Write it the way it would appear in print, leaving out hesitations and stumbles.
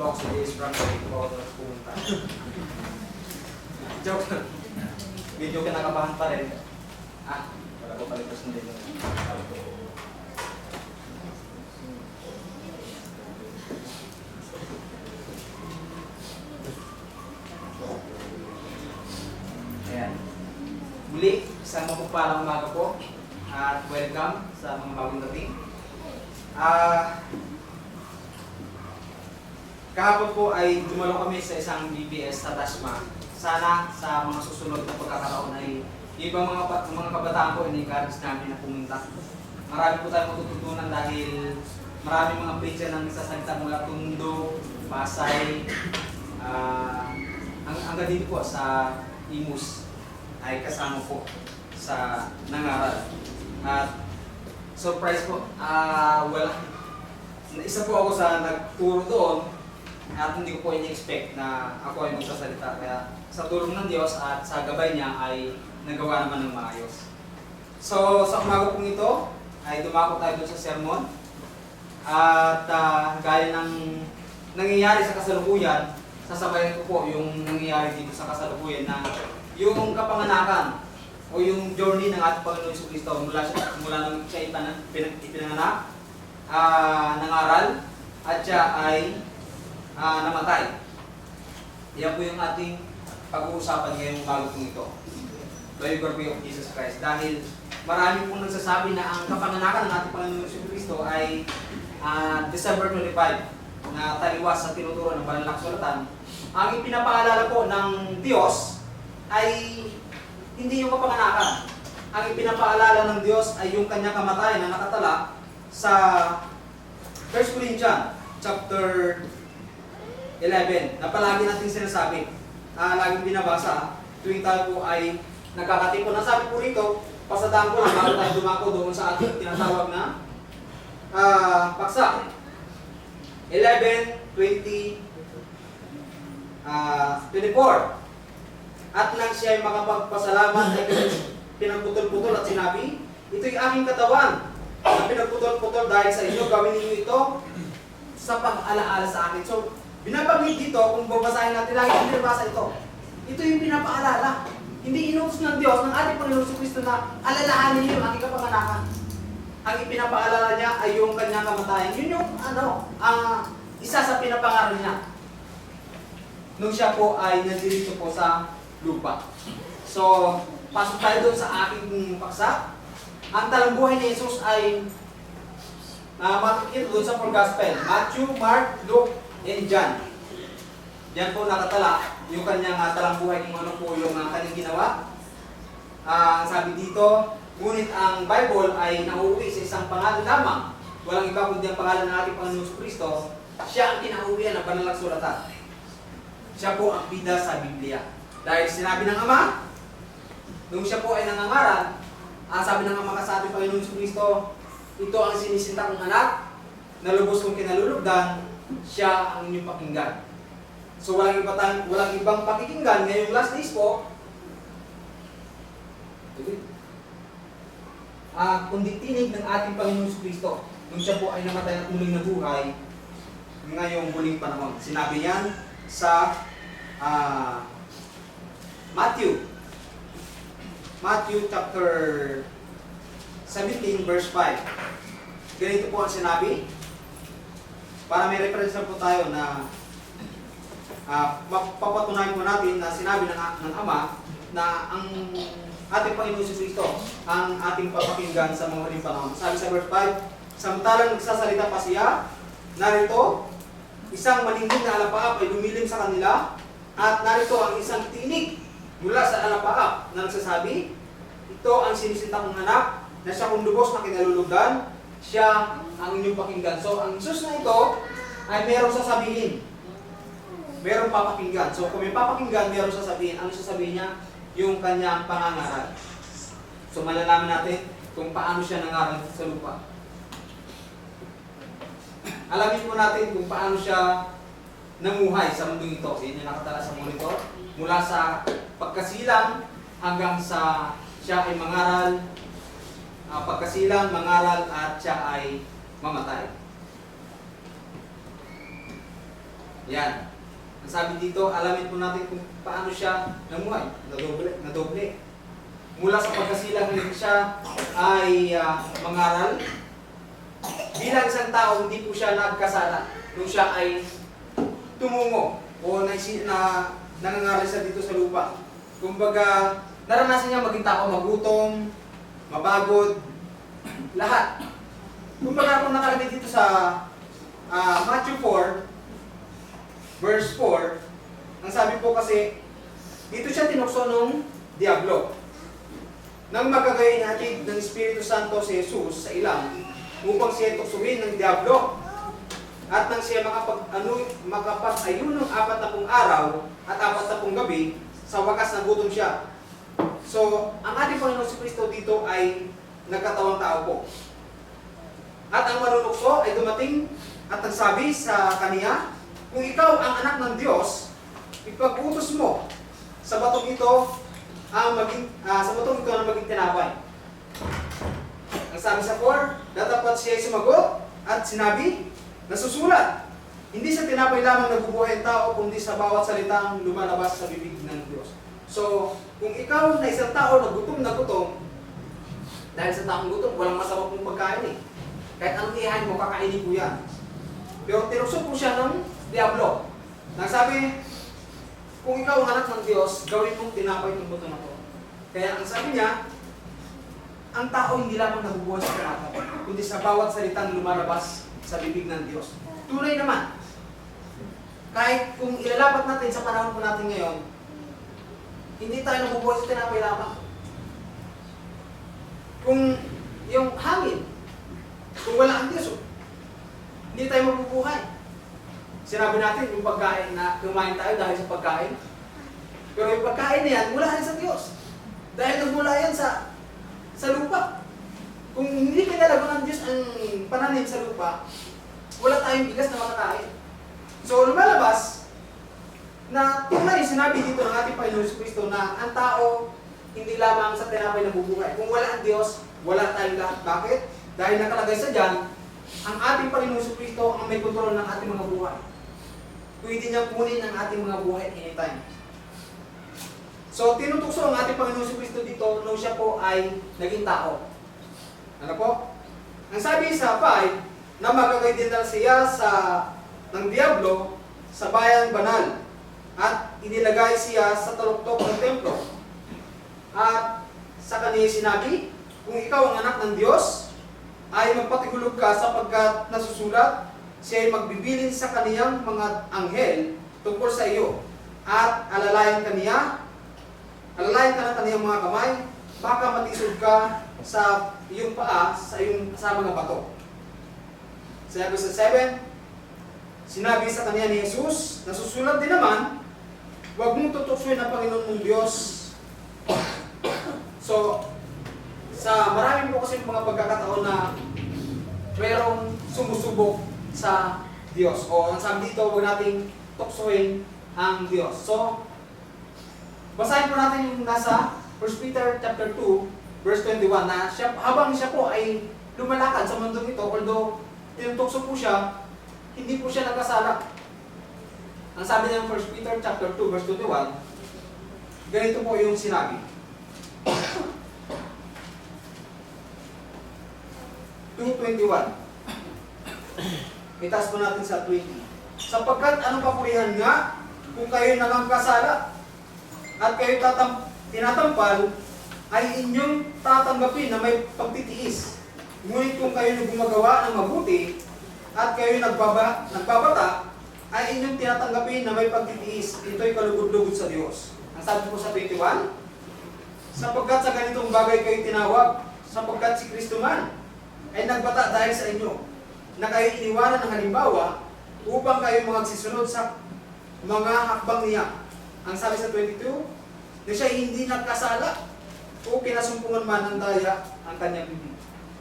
talks to this from the people na pumunta. Joke lang. Medyo kinakabahan pa rin. Wala ko palipas na din. Ayan. Muli, isang mapupalang umaga po at welcome sa mga bagong dating. Kahapon po ay dumalo kami sa isang BBS sa Tasma. Sana sa mga susunod na pagkakataon ay ibang mga kabataan po ini-encourage namin na pumunta. Marami po tayong matututunan dahil maraming mga preacher nang nagsasalita mula Tondo, Pasay, hanggang dito po sa Imus ay kasama po sa nangaral. At surprise po, isa po ako sa nagturo doon at hindi ko po ini-expect na ako ay magsasalita. Kaya sa tulong ng Diyos at sa gabay niya ay nagawa naman ng maayos. So sa umaga pong ito ay dumako tayo doon sa sermon. At gaya ng nangyayari sa kasalukuyan, sasabayan ko po yung nangyayari dito sa kasalukuyan na yung kapanganakan o yung journey ng ating Panginoon Jesucristo mula nung siya ipinanganak, nangaral, at siya ay namatay. Yan po yung ating pag-uusapan ngayong bago pong ito. Biography of Jesus Christ. Dahil marami pong nagsasabi na ang kapanganakan ng ating Panginoon Jesucristo ay December 25 na taliwas sa tinuturo ng Banal na Kasulatan. Ang ipinapaalala po ng Diyos ay hindi yung kapanganakan. Ang ipinapaalala ng Diyos ay yung kanyang kamatayan na nakatala sa 1 Corinthians chapter 11 na palagi natin sinasabi, laging binabasa tuwing tayo po ay nagkakatipon. Nasabi po rito, pasadaan ko lang bago tayo dumako doon sa ating tinatawag na paksa. 11:20, 24. At nang siya ay makapagpasalamat ay pinagputol-putol at sinabi, ito'y aking katawan na pinagputol-putol dahil sa inyo, gawin ninyo ito sa pag-alaala sa akin. So, binabanggit dito, kung babasahin natin, lagi ang binabasa ito. Ito yung pinapaalala. Hindi inutos ng Diyos, ng ating Panginoon Jesucristo na alalahanin niyo yung aking kapanganakan. Ang ipinapaalala niya ay yung kanyang kamatayan. Yun yung isa sa pinapangaral niya. Nung siya po ay nandirito po sa lupa. So, pasok tayo doon sa aking paksa. Ang talambuhay ni Jesus ay makikita doon sa 4 Gospel. Matthew, Mark, Luke, and John. Yan po nakatala yung kanyang talambuhay kung ano po yung kanyang ginawa. Sabi dito, ngunit ang Bible ay nauuwi sa isang pangalan lamang. Walang iba kundi ang pangalan ng ating Panginoon Jesucristo. Siya ang kinauwian ng Banal na Kasulatan. Siya po ang bida sa Biblia. Dahil sinabi ng Ama, nung siya po ay nangangaral, sabi ng Ama sa ating Panginoon Jesucristo, ito ang sinisinta kong anak, na lubos kong kinalulugdan, siya ang inyong pakinggan. So walang ibang pakikinggan ngayong last days po, kundi tinig ng ating Panginoon Jesucristo. Nung siya po ay namatay at muling nabuhay, ngayong muling panahon. Sinabi yan sa Matthew chapter 17 verse 5. Ganito po ang sinabi. Para may reference na po tayo na papatunayan po natin na sinabi ng Ama na ang ating Panginoon Jesucristo ang ating papakinggan sa mga huling panahon. Sabi sa verse 5, samantalang nagsasalita pa siya, narito, isang malinding na alapaap ay lumilim sa kanila, at narito ang isang tinig mula sa alapaap na nagsasabi, ito ang sinisinta kong anak, na siya kung lubos na kinalulugan, siya ang inyong pakinggan. So, ang Jesus na ito ay merong sasabihin. Merong papakinggan. So, kung may papakinggan, merong sasabihin. Ano sasabihin niya? Yung kanyang pangangaral. So, malalaman natin kung paano siya nangaral sa lupa. Alamin po natin kung paano siya namuhay sa mundong ito. Yan yung nakatala sa monitor. Mula sa pagkasilang hanggang sa siya ay mangaral, pagkasilang, mangaral, at siya ay mamatay. Yan. Ang sabi dito, alamin po natin kung paano siya namuhay. Nadoble. Mula sa pagkasilang siya ay mangaral. Bilang isang tao, hindi po siya nagkasala nung siya ay tumungo o nangangaral siya dito sa lupa. Kumbaga, naranasan niya maging tao, magutom, mapagod, lahat. Kumbaga, kung nakalagay dito sa Matthew 4, verse 4, ang sabi po kasi, dito siya tinukso nung Diablo. Nang magagayin natin ng Espiritu Santo si Jesus sa ilang, upang siya tuksuhin ng Diablo. At nang siya makapag-ayun ng 40 araw at 40 gabi, sa wakas nagutom siya. So, ang ating Panginoon si Kristo dito ay nagkatawang tao po. At ang manunukso ay dumating at nagsabi sa kaniya, kung ikaw ang anak ng Diyos, ipag-utos mo sa batong ito ang maging tinapay. Ang sabi sa 4, datapat siya ay sumagot at sinabi, nasusulat, hindi sa tinapay lamang nabubuhay ang tao, kundi sa bawat salitang lumalabas sa bibig ng Diyos. So, kung ikaw na isang tao na gutom, dahil sa taong gutom, walang masama pong pagkain eh. Kahit anong ihain mo, kakainin po yan. Pero tinukso po siya ng Diablo. Nagsabi, kung ikaw ang anak ng Diyos, gawin mong tinapay itong buto na to. Kaya ang sabi niya, ang tao hindi lamang nabubuhay sa tinapay, kundi sa bawat salitang lumalabas sa bibig ng Diyos. Tunay naman, kahit kung ilalapat natin sa panahon po natin ngayon, hindi tayo nabubuhay sa tinapay lamang. Kung yung hangin, kung wala ang Diyos, hindi tayo mabubuhay. Sinabi natin yung pagkain na kumain tayo dahil sa pagkain. Pero yung pagkain na yan, mula yan sa Diyos. Dahil nagmula yan sa lupa. Kung hindi pinalago ng Diyos ang pananim sa lupa, wala tayong bigas na makakain. So lumalabas na tunay sinabi dito ng ating Panginoon Kristo na ang tao hindi lamang sa tinapay nabubuhay. Kung wala ang Diyos, wala tayong lahat. Bakit? Dahil nakalagay sa dyan, ang ating Panginoon Kristo ang may kontrol ng ating mga buhay. Pwede niyang kunin ang ating mga buhay anytime. So, tinutukso ang ating Panginoon Kristo dito nung siya po ay naging tao. Ano po? Ang sabi sa 5, na magagay din siya ng Diablo sa bayang banal at inilagay siya sa taluktok ng templo. At sa kaniya sinabi, kung ikaw ang anak ng Diyos, ay magpatihulog ka sapagkat nasusulat, siya ay magbibilin sa kaniyang mga anghel tungkol sa iyo at alalayan ka ng kaniyang mga kamay, baka matisod ka sa iyong paa sa mga bato. Sabi sa 7, sinabi sa kaniya ni Jesus, nasusulat din naman, huwag mong tutuksoin ang Panginoon mong Diyos. So, sa maraming po kasi mga pagkakataon na mayroong sumusubok sa Diyos. O ang sabi dito, huwag nating tuksoin ang Diyos. So, basahin po natin yung nasa 1 Peter chapter 2, verse 21, na habang siya po ay lumalakad sa mundong ito, although tinutukso po siya, hindi po siya nagkasala. Ang sabi ng 1 Peter chapter 2, verse 21, ganito po yung sinabi. 2:21. Itaas po natin sa 20. Sapagkat anong papurihan nga kung kayo nangangkasala at kayo tinatampal, ay inyong tatanggapin na may pagtitiis. Ngunit kung kayo gumagawa ng mabuti at kayo nagbabata, ay inyong tinatanggapin na may pagtitiis. Ito'y kalugod-lugod sa Diyos. Ang sabi po sa 21, sapagkat sa ganitong bagay kayo tinawag, sapagkat si Kristo man ay nagbata dahil sa inyo, na kayo iniwanan ng halimbawa upang kayo magsisunod sa mga hakbang niya. Ang sabi sa 22, na siya hindi nagkasala o kinasumpungan man ng daya ang kanyang bibig.